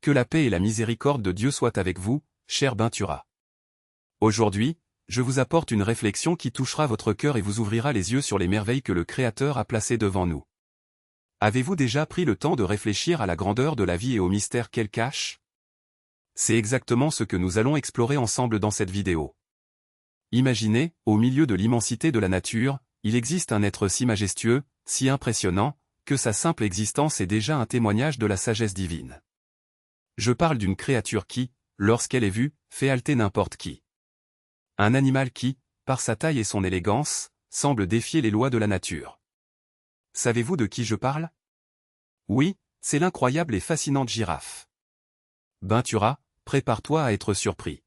Que la paix et la miséricorde de Dieu soient avec vous, cher Bintura. Aujourd'hui, je vous apporte une réflexion qui touchera votre cœur et vous ouvrira les yeux sur les merveilles que le Créateur a placées devant nous. Avez-vous déjà pris le temps de réfléchir à la grandeur de la vie et au mystère qu'elle cache? C'est exactement ce que nous allons explorer ensemble dans cette vidéo. Imaginez, au milieu de l'immensité de la nature, il existe un être si majestueux, si impressionnant, que sa simple existence est déjà un témoignage de la sagesse divine. Je parle d'une créature qui, lorsqu'elle est vue, fait halter n'importe qui. Un animal qui, par sa taille et son élégance, semble défier les lois de la nature. Savez-vous de qui je parle? Oui, c'est l'incroyable et fascinante girafe. Bintura, prépare-toi à être surpris.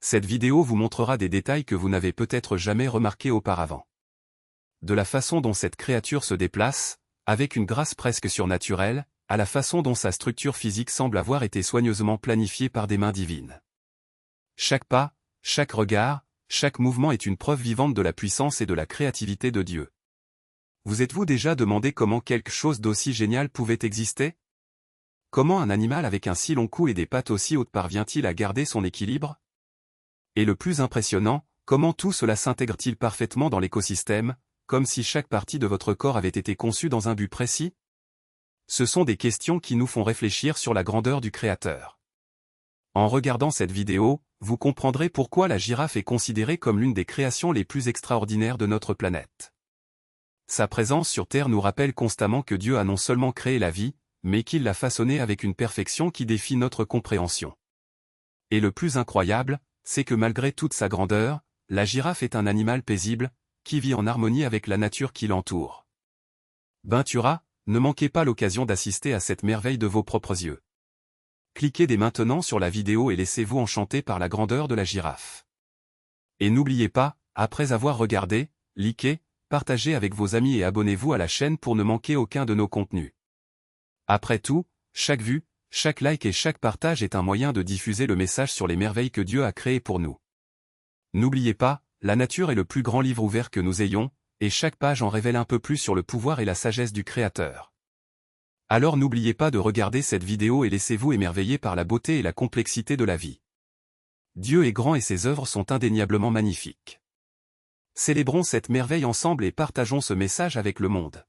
Cette vidéo vous montrera des détails que vous n'avez peut-être jamais remarqués auparavant. De la façon dont cette créature se déplace, avec une grâce presque surnaturelle, à la façon dont sa structure physique semble avoir été soigneusement planifiée par des mains divines. Chaque pas, chaque regard, chaque mouvement est une preuve vivante de la puissance et de la créativité de Dieu. Vous êtes-vous déjà demandé comment quelque chose d'aussi génial pouvait exister? Comment un animal avec un si long cou et des pattes aussi hautes parvient-il à garder son équilibre? Et le plus impressionnant, comment tout cela s'intègre-t-il parfaitement dans l'écosystème, comme si chaque partie de votre corps avait été conçue dans un but précis? Ce sont des questions qui nous font réfléchir sur la grandeur du Créateur. En regardant cette vidéo, vous comprendrez pourquoi la girafe est considérée comme l'une des créations les plus extraordinaires de notre planète. Sa présence sur Terre nous rappelle constamment que Dieu a non seulement créé la vie, mais qu'il l'a façonnée avec une perfection qui défie notre compréhension. Et le plus incroyable, c'est que malgré toute sa grandeur, la girafe est un animal paisible, qui vit en harmonie avec la nature qui l'entoure. Bintura, ne manquez pas l'occasion d'assister à cette merveille de vos propres yeux. Cliquez dès maintenant sur la vidéo et laissez-vous enchanter par la grandeur de la girafe. Et n'oubliez pas, après avoir regardé, likez, partagez avec vos amis et abonnez-vous à la chaîne pour ne manquer aucun de nos contenus. Après tout, chaque vue, chaque like et chaque partage est un moyen de diffuser le message sur les merveilles que Dieu a créées pour nous. N'oubliez pas, la nature est le plus grand livre ouvert que nous ayons, et chaque page en révèle un peu plus sur le pouvoir et la sagesse du Créateur. Alors n'oubliez pas de regarder cette vidéo et laissez-vous émerveiller par la beauté et la complexité de la vie. Dieu est grand et ses œuvres sont indéniablement magnifiques. Célébrons cette merveille ensemble et partageons ce message avec le monde.